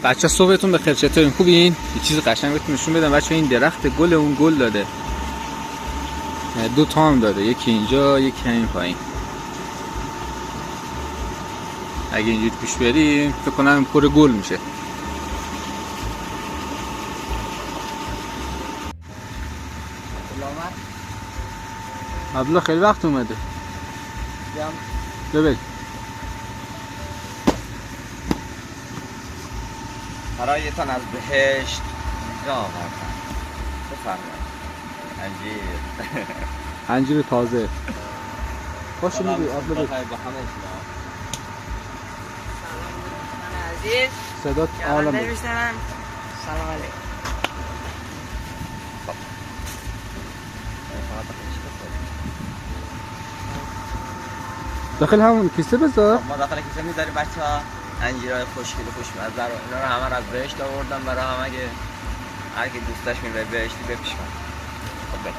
بچه صبحتون بخیر، چطورین؟ خوبین؟ یه چیز قشنگ بهتون نشون بدم بچه. این درخت گل اون گل داده، دو تا هم داده، یکی اینجا یکی همین پایین. اگه اینجوری پیش بریم فکر کنم پر گل میشه. عبدالله خیلی وقت اومده. ببین برایتان از بهشت اینجا آوردم. بفرمایید. انجیر تازه. خوش اومدی عبدالله. با همه شما. عزیز صدات عالی بود. سلام علیکم. داخل همون کیسه بذار. ما داخل کیسه میذاریم بچه‌ها. انجیرای خوشگل خوشمزه رو اینا رو همه از بهشت آوردم برای همه، اگه هر کی دوستش میره بهشتی بپیشم. خب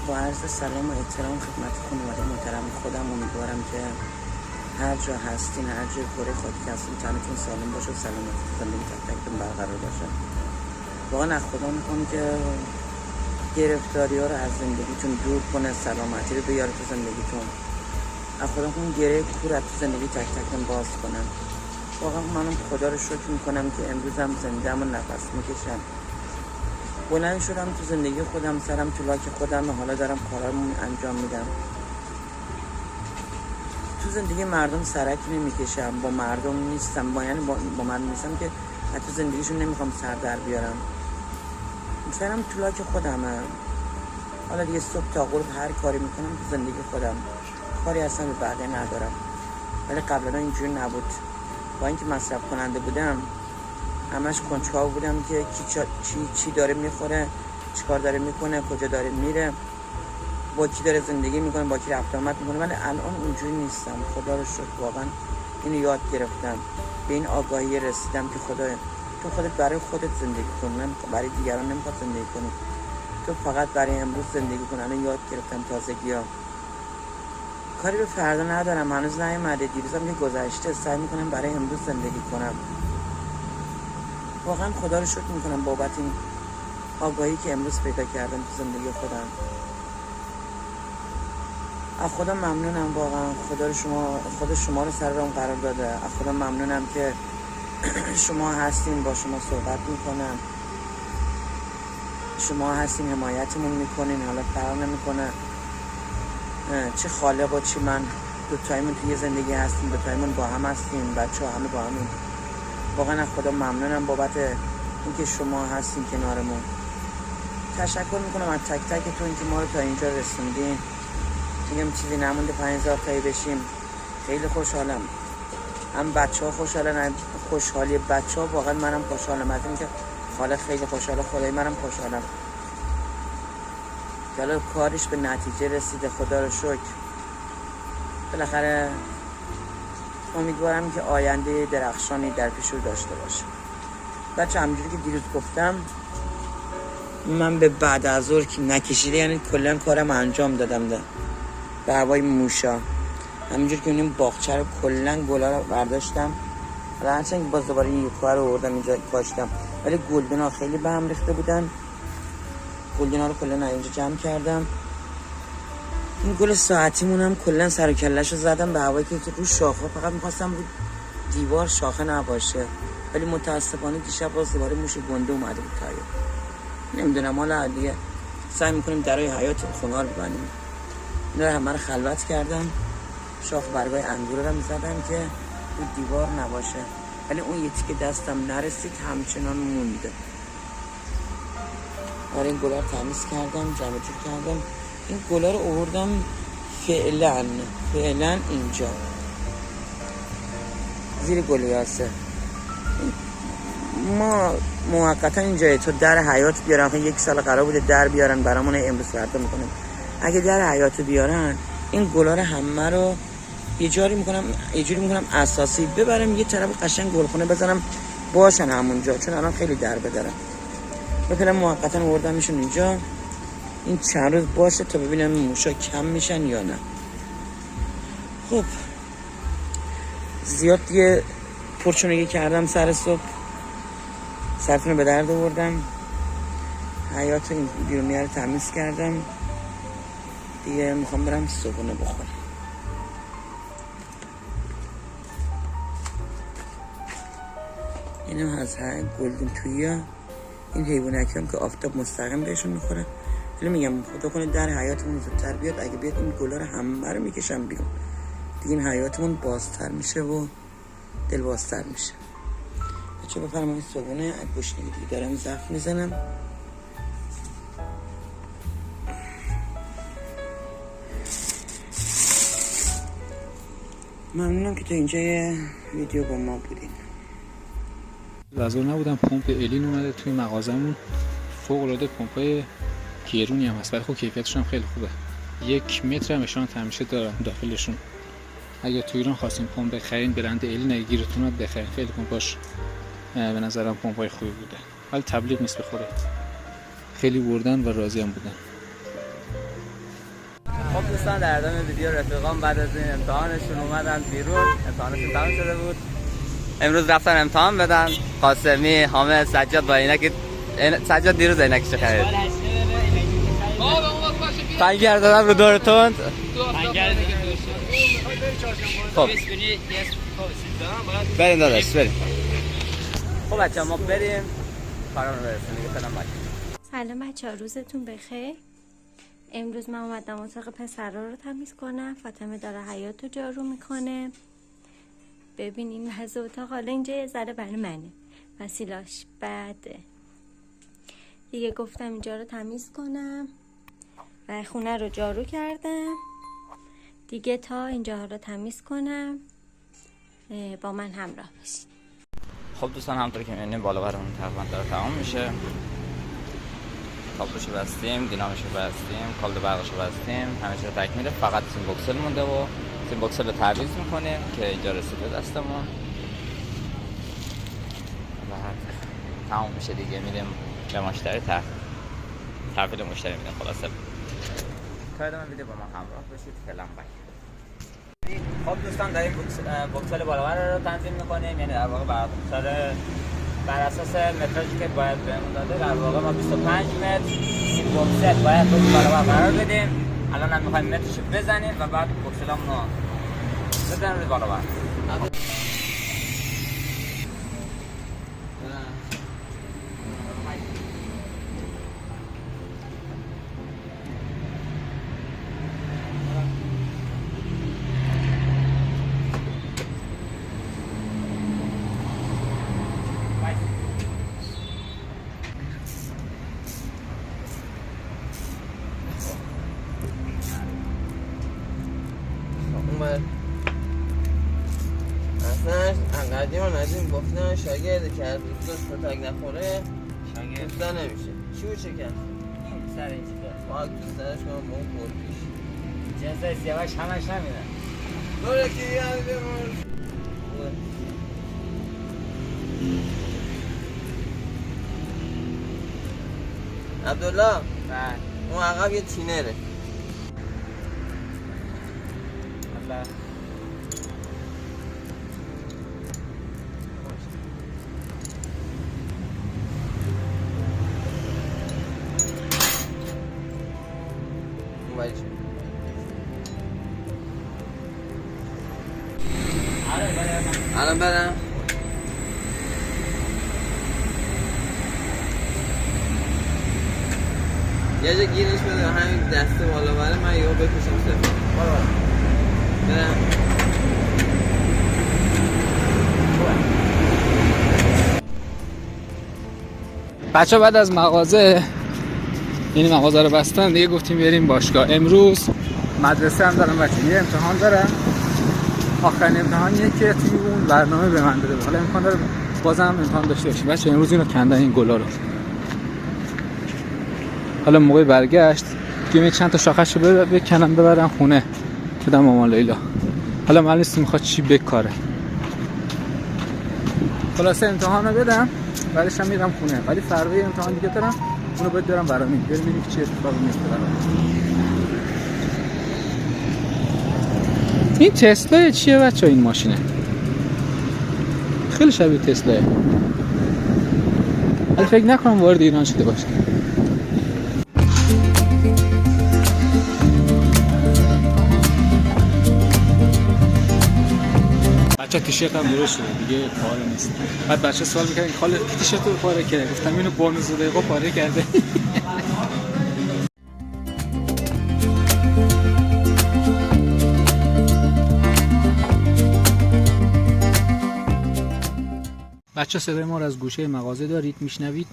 با عرض سلام و احترام خدمت خانواده محترم خودم، امیدوارم که هر جا هستین، هر جای کره خاکی هستین، تنتون سالم باشه و سلامتی زندگی تک تکتون برقرار باشه. واقعا از خدا میخوام که گرفتاری ها رو از زندگیتون دور کنه، سلامتی رو بیاره تو زندگیتون. از خدا میخوام گره کور تو زندگی تک تکتون باز کنم. واقعا منم خدا رو شکر میکنم که امروزم زنده‌ام و نفس میکشم. بلند شدم تو زندگی خودم، سرم تو لاک خودم، حالا دارم کارامو انجام میدم. تو زندگی مردم سرک نمیکشم، با مردم نیستم، با مردم نیستم که تو زندگیشون نمیخوام سر در بیارم. سرم تو لاک خودمه. حالا دیگه صبح تا غروب هر کاری میکنم تو زندگی خودم، کاری اصلا به بقیه ندارم. ولی قبلا اینجوری نبود. با اینکه مصرف کننده بودم همش کنجکاو بودم که چی داره میخوره، چی کار داره میکنه، کجا داره میره، با کی داره زندگی میکنه، با کی رفت آمد میکنه. ولی الان اونجوری نیستم، خدا رو شکر. واقعا اینو یاد گرفتم، به این آگاهی رسیدم که خدا تو خودت برای خودت زندگی کن، من برای دیگران نمیخواد زندگی کنی، تو فقط برای امروز زندگی کن. الان یاد گرفتم تازگی‌ها. کاری به فردا ندارم، هنوز نیومده، دیروزم که گذشته، سعی میکنم برای امروز زندگی کنم. واقعا خدا رو شکر میکنم بابت این آگاهی که امروز پیدا کردم تو زندگی خودم. از خدا ممنونم، واقعا خدا شما رو سر رام قرار داده. از خدا ممنونم که شما هستین، با شما صحبت میکنم، شما هستین، حمایتمون میکنین. حالا فرق نمیکنه چه خالق و چه من، دوتایمون توی زندگی هستیم، دوتایمون با هم هستیم، بچه‌ها همه با همین. واقعا از خدا ممنونم بابت اینکه شما هستین کنارمون. تشکر میکنم از تک تکتون که ما رو تا اینجا رسوندین. میگم چیزی نمونده 5000 تایی بشیم. خیلی خوشحالم، هم بچه‌ها خوشحالن، خوشحالی بچه‌ها واقعا منم خوشحالم از اینکه خالق خیلی خوشحاله، خدای منم خوشحالم. حالا کارش به نتیجه رسیده، خدا رو شکر. بالاخره امیدوارم که آینده درخشانی در پیش رو داشته باشه. بچه همجوری که دیروز گفتم، من به بعد از ظهر که نکشیده یعنی کلا کارم انجام دادم به هوای موشا. همینجور که اونیم باغچه رو کلا گلا رو برداشتم، حالا هرچند که باز دوباره این یوکا رو آوردم اینجا کاشتم، ولی گلدونا خیلی به هم ریخته بودن. گلدونا رو کلا اینجا جمع کردم. این گل ساعتیمون هم کلا سر و کله‌شو زدم به هوایی که رو شاخه، فقط می‌خواستم رو دیوار شاخه نباشه، ولی متاسفانه دیشب باز دوباره موش گنده اومده بود تایر. نمیدونم حالا دیگه سعی میکنیم درای حیات خونه رو ببندیم. اینا رو همه رو خلوت کردم، شاخ برگای انگور رو میزدم که رو دیوار نباشه، ولی اون یه تیکه دستم نرسید همچنان مونده. آره این گلا رو تمیز کردم، جمع جور کردم. این گلا رو آوردم فعلا اینجا زیر گلیاسه. ما موقتا اینجا تو در حیات بیارن، یک سال قرار بوده در بیارن برامون، امروز فردا میکنیم. اگه در حیات بیارن این گلا رو همه رو یه جوری میکنم اساسی ببرم یه طرف قشنگ گلخونه بزنم باشن همونجا، چون الان خیلی در بدارم. بپلم موقتا آوردم میشون اینجا، این چند روز باشه تا ببینم موشا کم میشن یا نه. خب زیاد دیگه پرچونگی کردم سر صبح، سرتون رو به درد آوردم، حیات این بیرونیه رو تمیز کردم دیگه. میخوام برم صبحونه بخورم. اینم از گلدن تویا، این حیوانکی هم که آفتاب مستقیم بهشون میخوره. ولی میگم خدا کنه در حیاتمون زودتر بیاد، اگه بیاد این گلا رو همه رو میکشم بیرون دیگه، این حیاتمون بازتر میشه و دلبازتر میشه. بچه بفرمایید صبحونه گوشنگی دیگه دارم ظرف میزنم. ممنونم که تا اینجا ویدیو با ما بودین. لازم نبودم پمپ الین اومده توی مغازمون، فوق العاده پمپای گرونی هم هست ولی خب کیفیتشون هم خیلی خوبه. 1 متر هم اشانت همیشه دارن داخلشون. اگه تو ایران خواستین پمپ بخرین برند الین اگه گیرتون اومد بخرین، خیلی پمپاش به نظرم پمپای خوبی بوده، ولی تبلیغ نیست به خودت. خیلی بردن و راضی هم بودن. خب دوستان در ادامه ویدیو رفیقام بعد از این امتحانشون اومدن بیرون، امتحانشون تمام شده بود، امروز رفتن امتحان بدن. قاسمی، حامد، سجاد با عینک. سجاد دیروز عینکش خرید. پنگر دادم رو دورتون. خب بریم داداش بریم. خب بچه ما بریم کارمون برسیم دیگه. سلام بچه ها، روزتون بخیر. امروز من اومدم اتاق پسرا رو تمیز کنم. فاطمه داره حیاط رو جارو میکنه. ببین این وضع اتاق، حالا اینجا یه ذره برای منه، وسیلاش بده دیگه. گفتم اینجا رو تمیز کنم و خونه رو جارو کردم دیگه. تا اینجا رو تمیز کنم با من همراه بشین. خب دوستان همونطور که می‌بینید بالا برمون تقریبا داره تمام میشه. تابلوشو بستیم، دیناموشو بستیم، کابل برقشو بستیم، همه چیز تکمیله. فقط سیم بوکسل مونده و سیم بوکسل رو تعویض میکنیم که اینجا رسیده دستمون و تمام میشه دیگه. میریم به مشتری تحویل مشتری میدیم. خلاصه تا ادامه ویدیو با ما همراه باشید. فعلا بای. خب دوستان داریم بوکسل بالاور رو تنظیم میکنیم، یعنی در واقع بر اساس متراژی که باید بهمون داده در واقع ما 25 متر این بوکسل باید روی بالاور قرار بدیم. الان هم میخوایم مترشو بزنیم و بعد بوکسلامون رو بزنیم روی بالاور. اصلا انقدیم و ندیم گفتن شاگرد که از دوست تاگ نخوره شاگرد نمیشه. چی کرد؟ این سر این چیزا باید دوست درش کنم با اون پرپیش جنسای سیاوش همش همینه. دوره که یاد بمون عبدالله اون عقب یه تینره. الان برم یه جا گیرش بده همین دست بالا بره من یهو بکشم صفر. برم. بچه بعد از مغازه، یعنی مغازه رو بستن دیگه، گفتیم بریم باشگاه. امروز مدرسه هم دارم بچه، یه امتحان دارم، آخرین امتحانیه که توی اون برنامه به من داده. حالا امکان داره بازم امتحان داشته باشیم. بچه امروز اینو کندن این گلا رو. حالا موقع برگشت دیگه چند تا شاخش رو بکنم ببرم خونه بدم مامان لیلا. حالا معلوم نیست میخواد چی بکاره. خلاصه امتحان رو بدم بعدش هم میرم خونه، ولی فردا امتحان دیگه دارم، اونو باید برم برامین ببینیم چه اتفاقی میفته برام. این تسلا چیه بچه؟ این ماشینه خیلی شبیه تسلاه، ولی فکر نکنم وارد ایران شده باشه. بچه تیشرت هم درست شده دیگه، پاره نیست. بعد بچه سوال میکنن خاله تیشرت رو پاره کرده، گفتم اینو با 19 دقیقه پاره کرده. بچه صدای ما رو از گوشه مغازه دارید میشنوید.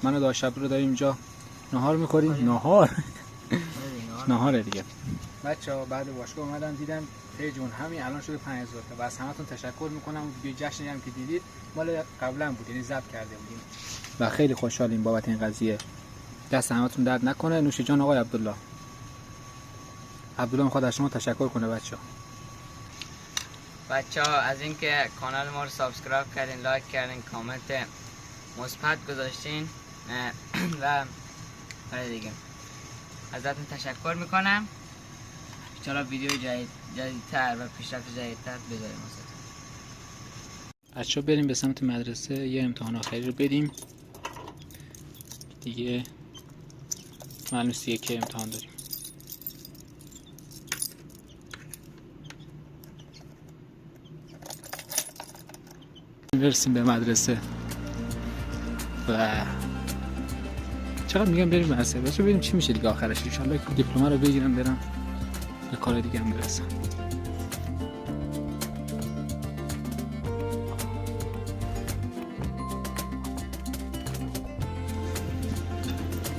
من و داشب رو داریم اینجا نهار میخوریم. نهاره دیگه. بچه ها بعد باشگاه اومدن دیدم پیجون همین الان شده 5000 تا. بس همتون تشکر میکنم. ویدیو جشنی هم که دیدید مال قبلا بود، یعنی ضبط کرده بودیم و خیلی خوشحالیم بابت این قضیه. دست همتون درد نکنه. نوش جان آقای عبدالله. عبدالله میخواد از شما تشکر کنه. بچه‌ها از اینکه کانال ما رو سابسکرایب کردین، لایک کردین، کامنت مثبت گذاشتین و دیگه ازتون تشکر میکنم. ان شاءالله ویدیو جدیدتر و پیشرفت جدیدتر بذاریم واسهتون. بچه‌ها بریم به سمت مدرسه، یه امتحان آخری رو بدیم دیگه. معلوم نیست که امتحان داریم. برسیم به مدرسه و چقدر میگم بریم مدرسه. بچه ببینیم چی میشه دیگه آخرش. ان شاءالله که دیپلم رو بگیرم برم به کار دیگه هم برسم.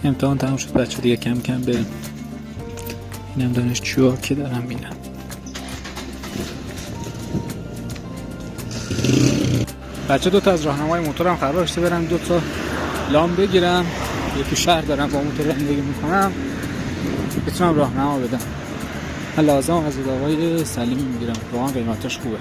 امتحان تموم شد بچه دیگه، کم کم بریم. اینم دانشجوها که دارم میرم. بچه دوتا از راهنمای موتورم خراب شده، برم دوتا لام بگیرم. یه تو شهر دارم با موتور رانندگی میکنم، بتونم راهنما بدم. من لازم از آقای سلیمی میگیرم، واقعا قیمتش خوبه.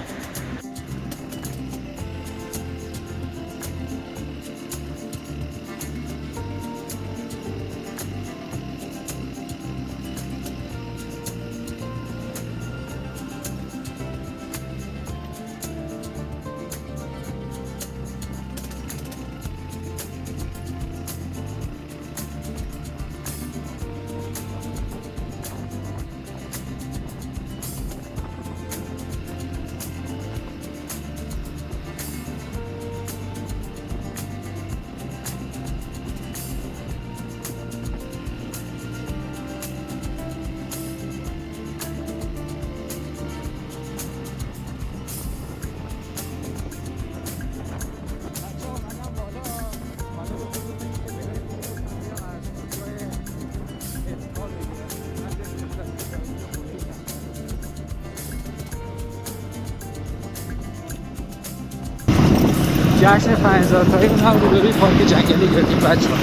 جشن 5000 تایی اون هم روبروی پارک جنگلی گرفتیم بچه‌ها.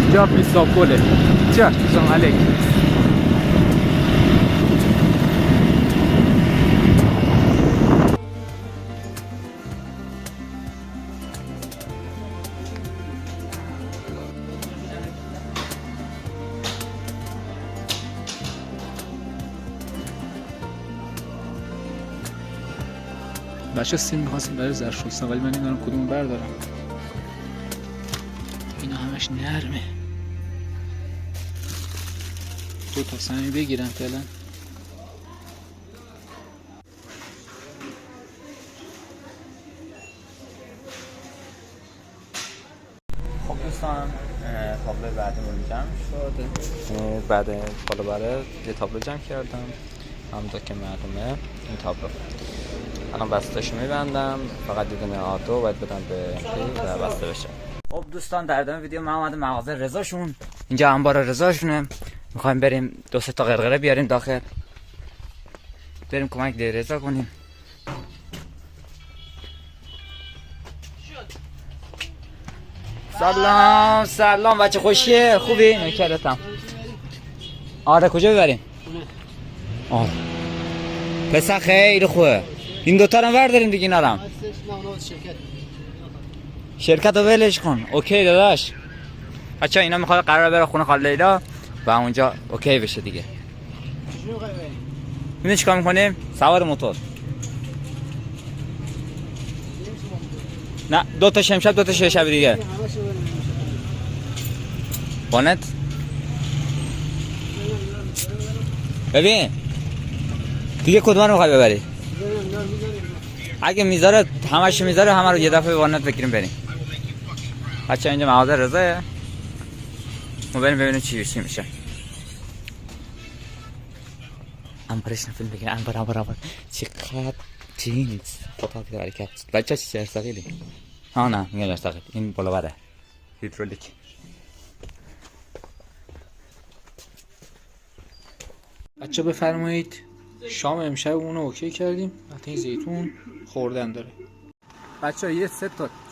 اینجا پیتزا پله. چه سلام علیک. بچه سیم می‌خواستیم برای ظرف‌شستن، ولی من نمی‌دونم کدوم بردارم. اینا همش نرمه. دو تا صمیمی بگیرم فعلا. خب دوستان، خب جمع شد. بعد بالا بره یه تابلو جمع کردم همونطور که معلومه. این تابلو الان بسته‌اش میبندم، فقط یه دونه آتو باید بدم به امپی و بسته بشه. خب دوستان در ادامه ویدیو من اومدم مغازه رضاشون. اینجا انبار رضاشونه. میخوایم بریم 2-3 تا قرقره بیاریم داخل، بریم کمک به رضا کنیم. سلام سلام بچه خوشیه، خوبی؟ نکردتم. آره کجا ببریم؟ آره پسر خیلی خوبه. این دوتا رو برداریم دیگه. اینا رو شرکت رو ولش کن. اوکی داداش. بچه اینا میخواد قرار بره خونه خاله لیلا و اونجا اوکی بشه دیگه. میدونی چیکار میکنیم؟ سوار موتور. نه 2 تا شمشب 2 تا شب دیگه. بانت ببین دیگه کدوم رو میخوای ببری؟ اگه میذاره همش میذاره همه رو یه دفعه بانت بگیریم بریم. بچه اینجا مغازه رضاه، ما بریم ببینیم چی میشه. انبارش نفیلم بگیریم. انبار چقدر جینز خدا بیدار حرکت. بچه چی ارساقیلی؟ ها نه میگه ارساقیل. این بالا بره هیدرولیک. بچه بفرمایید شام امشب اونو اوکی کردیم. حتی این زیتون خوردن داره. بچه یه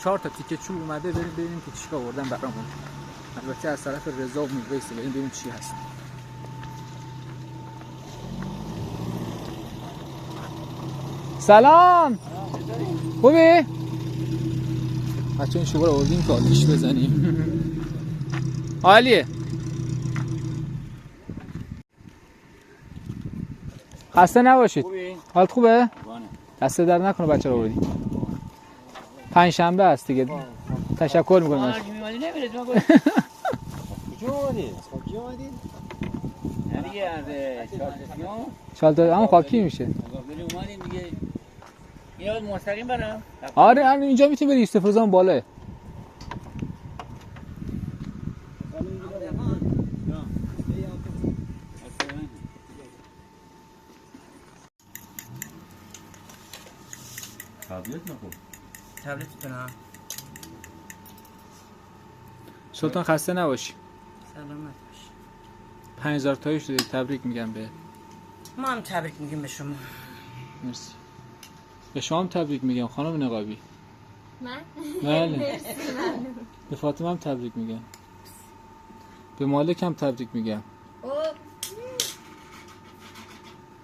4 تا تیکه چوب اومده، بریم ببینیم که چیکار آوردن برامون. البته از طرف رضا و میویسه، بریم ببینیم چی هست. سلام خوبی؟ بچه این شغل رو آوردیم که آتیش بزنیم. عالیه. خسته نباشید. حالت خوبه؟ دست در نکنه بچه رو آوردیم. 5 شنبه است دیگه. تشکر میکنم. چالتا همون خاکی میشه. اینا مستقیم برام. آره الان اینجا میتونی بری استفروزان بالاه. تبلیت کنم. سلطان خسته نباشی. سلامت باش. 5000 تایی شده. تبریک میگم به. ما هم تبریک میگیم به شما. مرسی. به شما هم تبریک میگم خانم نقابی. من؟ بله. به فاطمه هم تبریک میگم. به مالک هم تبریک میگم.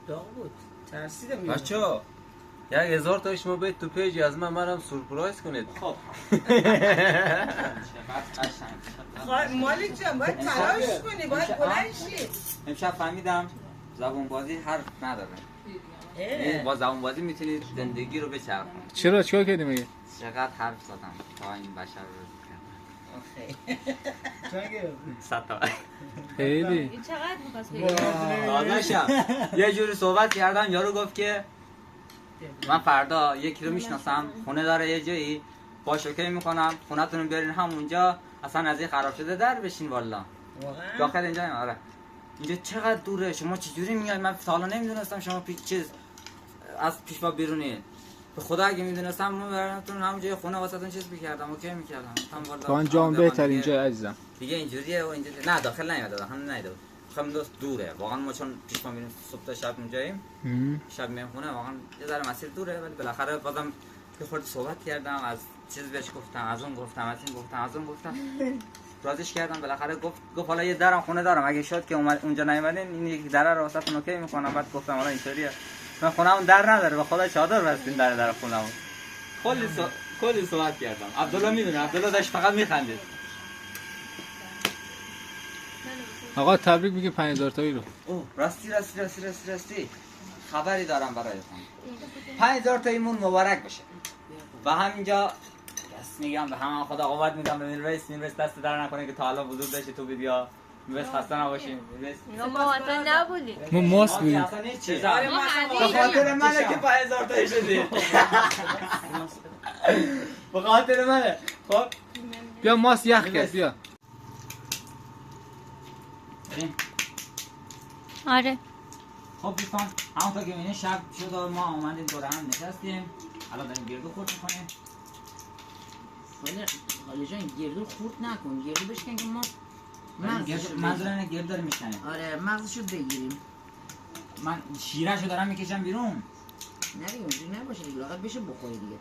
داغ بود. ترسیدم. بچه‌ها 1000 تا شما برید تو پیج از منم سورپرایز کنید. خب مالک جان باید تلاش کنی، باید بلند شی. امشب فهمیدم زبون بازی حرف نداره. با زبون بازی میتونید زندگی رو بچرخونید. چرا چیکار کردی مگه؟ چقدر حرف زدم تا این بشر رو کردم. 100 تا. خیلی. چقدر می‌خواست یه جوری صحبت کردم یارو گفت که من فردا یکی رو میشناسم خونه داره یه جایی باش اوکی میکنم خونه‌تون رو بیارین همونجا اصلا از این خراب شده در بشین والا داخل اینجا. آره اینجا چقدر دوره شما چجوری میای؟ من تا حالا نمیدونستم شما از پیش با بیرونی. به خدا اگه میدونستم من براتون همونجا خونه واسهتون چیز میکردم اوکی میکردم. تو انجام بهترین جای عزیزم. دیگه اینجوریه و اینجوری نه داخل نیاد هم نیاد. خیلی دوست دوره واقعا. ما چون پیش ما میریم صبح تا شب اونجاییم شب میام خونه واقعا یه ذره مسیر دوره ولی بالاخره بازم یه خورده صحبت کردم از چیز بهش گفتم از اون گفتم از این گفتم از اون گفتم راضیش کردم بالاخره گفت حالا یه درم خونه دارم اگه شد که اونجا نیومدین این یک در رو واسهتون اوکی میکنم. بعد گفتم حالا اینطوریه من خونه‌مون در نداره به خدا چادر بستین در خونه‌مون. کلی صحبت کردم. عبدالله میدونه عبدالله داشت فقط میخندید. آقا تبریک میگه 5000 تایی رو. راستی خبری دارم برایتون. 5000 تاییمون مبارک بشه. و همینجا دست میگم به همه خدا قوت میدم به میرویس دست در نکنه که تا حالا وجود داشته تو ویدیو. میرویس خسته نباشیم. ما اصلا نبودیم. ما ماست بودیم. به خاطر منه که 5000 تایی شدی. به خاطر منه. خب بیا ماست یخ کرد بیا. بریم؟ آره. خب دوستان همونطور که می‌بینید شب شد و ما آمدیم دور هم نشستیم. الان داریم گردو خورد می‌کنیم. خاله جان گردو خورد نکن، گردو بشکن که ما منظور اینه گردو داریم می‌شکنیم. آره مغزشو بگیریم. من شیره‌شو دارم میکشم بیرون. نه دیگه اونجوری نباشه دیگه، لااقل بشه بخوری دیگه.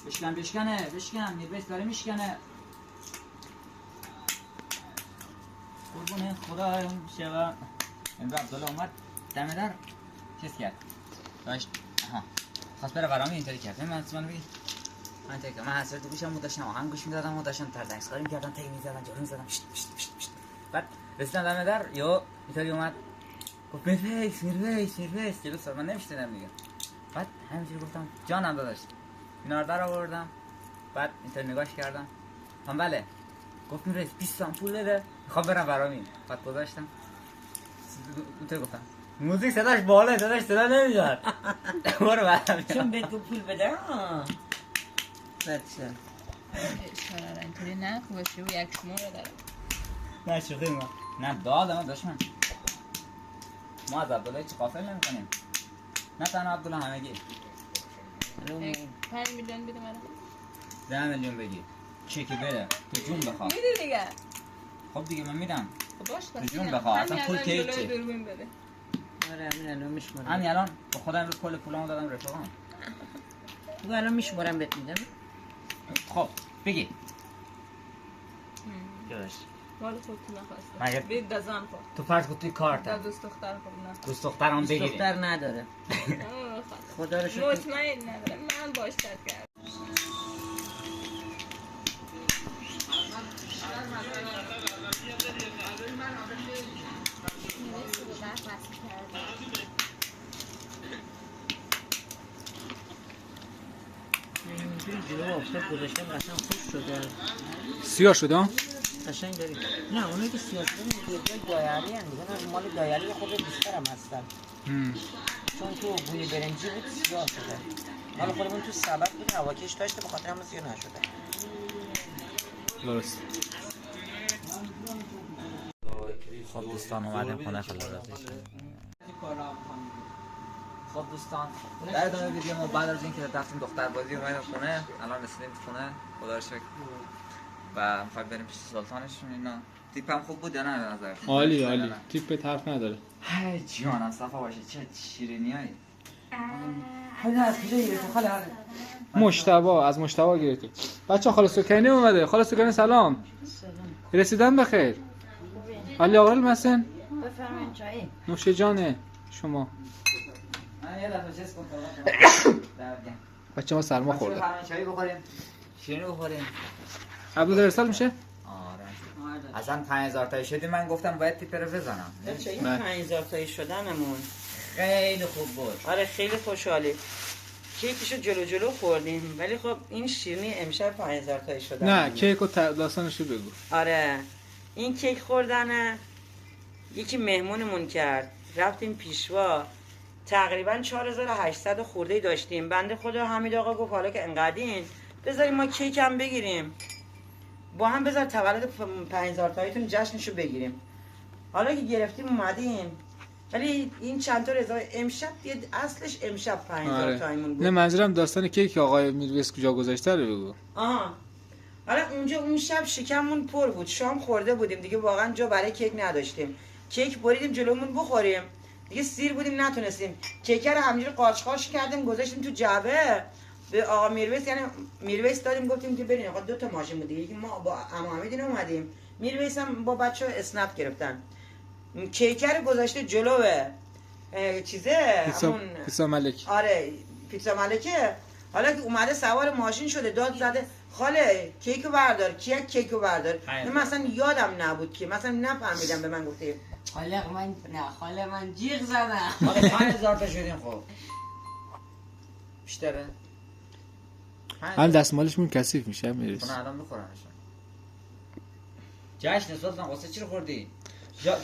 بشکن میربیس داره میشکنه. قربون خدا شبا امروز عبدالله اومد دمه در چیز کرد داشت خواست بره برامی اینطوری کرد من اسمان بگی من حسرت تو گوشم داشتم آهنگ گوش میدادم و داشتم تردنگسکاری میکردم تایی میزدم جارو میزدم بعد رسیدم دمه در یا اینطوری اومد گفت میربیس جلو سر من نمیشتنم دیگه. بعد همینجوری گفتم جانم داداش اینا رو در آوردم. بعد اینطوری نگاش کردم هم بله گفت میربیس 20 تومن پول بده میخوام برم برامی. بعد گذاشتم اینطوری گفتم موزیک صداش بالا صدا نمیاد برو برم چون بهت پول بده بچه اشاره اینطوری نه خوبه شو یک شما رو داره نه شوخی ما نه دادم دشمن ما از عبدالله هیچ غافل نمی‌کنیم. نه تنها عبدالله همگی 5 میلیون بده من 10 میلیون بگی چی که بره تو جون بخواه میدی دیگه. خب دیگه من میدم خب باش تو جون بخواه اصلا پول که هیچی. دوربین بده. آره همین الان میشمارم. همین الان با خودم امروز کل پولامو دادم رفیقام. تو الان میشمارم بهت میدم. خب بگی جاش مال خودتون نخواسته مگه بید دزن خود تو فرض کن توی کارت دوست دختر خود نه دوست دخترم دوست بگیری دختر نداره. خدا رو شکر. مطمئن نداره من باش تد کردم. اینجوری جلو آفتاب گذاشتم قشنگ خوش شده. سیاه شده ها؟ قشنگ داری. نه اونایی که سیاه شده میگه دایری هم دیگه مال دایری خود بیشترم هستن. چون تو بوی برنجی بود سیاه شده. مال خودمون تو سبد بود هواکش داشته به خاطر همون سیاه نشده. درست. خب دوستان اومدیم خونه خلالاتش. خب دوستان در ادامه ویدیو ما بعد از اینکه رفتیم دختر بازی اومدیم خونه الان رسیدیم خونه خدا رو شکر و می‌خوایم بریم پیش سلطانشون اینا. تیپم خوب بود یا نه به نظر؟ عالی تیپ حرف نداره. های جانم صفا باشه چه شیرینیایی. خیلی از کجا گرفتی خاله؟ از مشتبه گرفتی. بچه خاله سکینی اومده. خاله سکینی سلام. رسیدن بخیر. علی آقا المسن. بفرمایید چای. نوش جانه شما. من یه دفعه چیز کنم. بچه ما سرما خورده. چای بخوریم. شیرینی بخوریم. عبدالرسال میشه؟ آره. اصلا 5000 تایی شدی من گفتم باید تیپ رو بزنم. بچه این 5000 تایی شدنمون خیلی خوب بود. آره خیلی خوشحالی. کیکشو جلو خوردیم ولی خب این شیرینی امشب 5000 تایی شدن. نه کیک و داستانشو بگو. آره این کیک خوردن یکی مهمونمون کرد رفتیم پیشوا تقریبا 4800 خورده داشتیم. بنده خدا حمید آقا گفت حالا که انقدین بذاریم ما کیک هم بگیریم با هم بذار تولد 5000 تاییتون جشنشو بگیریم. حالا که گرفتیم اومدیم ولی این چند تا رضا امشب اصلش امشب 5000 تایمون بود. نه منظورم داستان کیک آقای میرویس کجا گذاشته رو بگو. آها حالا اونجا اون شب شکممون پر بود شام خورده بودیم دیگه واقعا جا برای کیک نداشتیم. کیک بریدیم جلومون بخوریم دیگه سیر بودیم نتونستیم. کیک رو همینجوری قاچ کردیم گذاشتیم تو جعبه به آقا میرویس یعنی میرویس دادیم گفتیم که برین آقا 2 تا ماشین بود دیگه یکی ما با عمو حمید اومدیم میرویس هم با بچه‌ها اسنپ گرفتن. کیک رو گذاشته جلو چیزه پیتزا ملک. آره پیتزا ملکه. حالا که اومده سوار ماشین شده داد زده خاله کیکو بردار کیکو بردار. من مثلا یادم نبود که مثلا نفهمیدم به من گفته خاله من جیغ زدم. آره 5000 تا شدیم خب بیشتره هم دستمالش من کثیف میشه میرس. خونه الان میخورمش. جشن سلطان واسه چی رو خوردی؟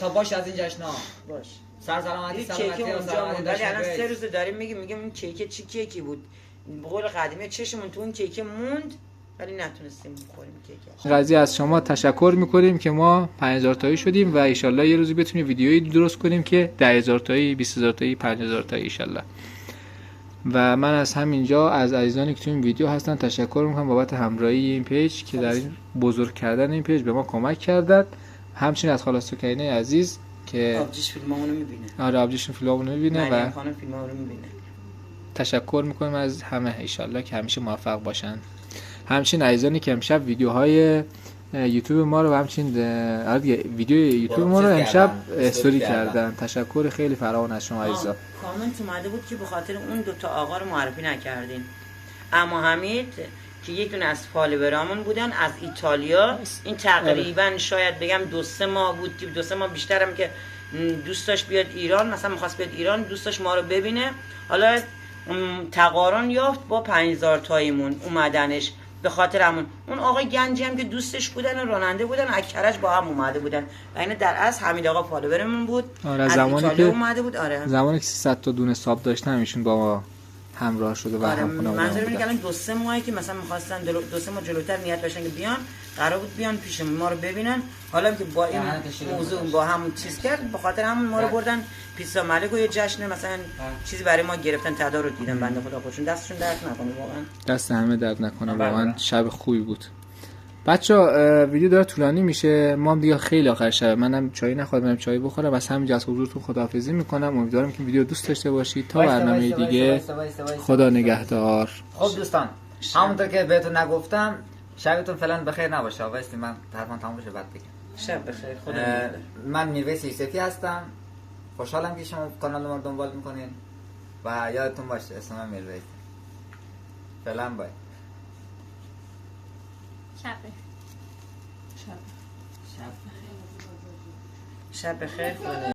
تا باش از این جشنا باش سلامتی کیک اونجا موند ولی الان 3 روز داریم میگیم این کیک چی کیکی بود. به قول قدیمی چشمون تو اون کیک موند ولی نتونستیم بخوریم کیک. قضیه از شما تشکر میکنیم که ما 5000 تایی شدیم و ایشالله یه روزی بتونیم ویدیویی درست کنیم که 10000 تایی، 20000 تایی، 5000 تایی ایشالله. و من از همینجا از عزیزانی که تو این ویدیو هستن تشکر میکنم بابت همراهی این پیج که در این بزرگ کردن این پیج به ما کمک کردن. همچنین از خاله سکینه عزیز که آبجیش فیلمامونو میبینه. آره آبجیش فیلمامونو میبینه و خانم فیلمامونو میبینه. تشکر میکنیم از همه ایشالله که همیشه موفق باشن. همچنین عزیزانی که امشب ویدیوهای یوتیوب ما رو و همچنین ویدیو یوتیوب ما رو امشب استوری کردن، تشکر خیلی فراوان از شما عزیزا. کامنت اومده بود که به خاطر اون دوتا آقا رو معرفی نکردین. اما حمید که یک دونه از فالوورامون بودن از ایتالیا، این تقریبا شاید بگم 2-3 ماه بود که 2-3 ماه بیشترم که دوست داشت بیاد ایران، مثلا می‌خواست بیاد ایران، دوست داشت ما رو ببینه. حالا تقارن یافت با 5000 تاییمون اومدنش، به خاطر همون اون آقای گنجی هم که دوستش بودن و راننده بودن از کرج با هم اومده بودن و اینه در اصل حمید آقا فالوورمون بود. آره از زمانی ایتالیا که اومده بود. آره زمانی که 300 تا دونه ساب داشتن ایشون با ما همراه شده و آره همخونه بودن. منظور اینه که الان 2-3 ماهی که مثلا می‌خواستن 2-3 ماه جلوتر نیت داشتن که بیان، قرار بود بیان پیشمون ما رو ببینن. حالا که با این موضوع با هم چیز کرد، به خاطر همون ما رو بردن پیتزا ملک و یه جشن مثلا چیزی برای ما گرفتن، تدارک دیدن. بنده خدا خودشون دستشون درد نکنه، واقعا دست همه درد نکنه، واقعا شب خوبی بود. بچه‌ها ویدیو داره طولانی میشه، ما هم دیگه خیلی آخر شب، منم چای نخوردم، چای بخورم. از همینجا از حضورتون خداحافظی میکنم. امیدوارم که ویدیو دوست داشته باشید. تا برنامه دیگه خدا نگهدار. خب دوستان، همونطور که بهتون نگفتم شبتون فعلا بخیر نباشه. واسه من حرفم تموم بشه بعد بگم. شب بخیر. خدا نگهدار. من میرویس یوسفی هستم. خوشحالم که شما کانال ما رو دنبال میکنین و یادتون باشه اسم من میرویس. فعلا بای. شب بخیر. شب بخیر. خدا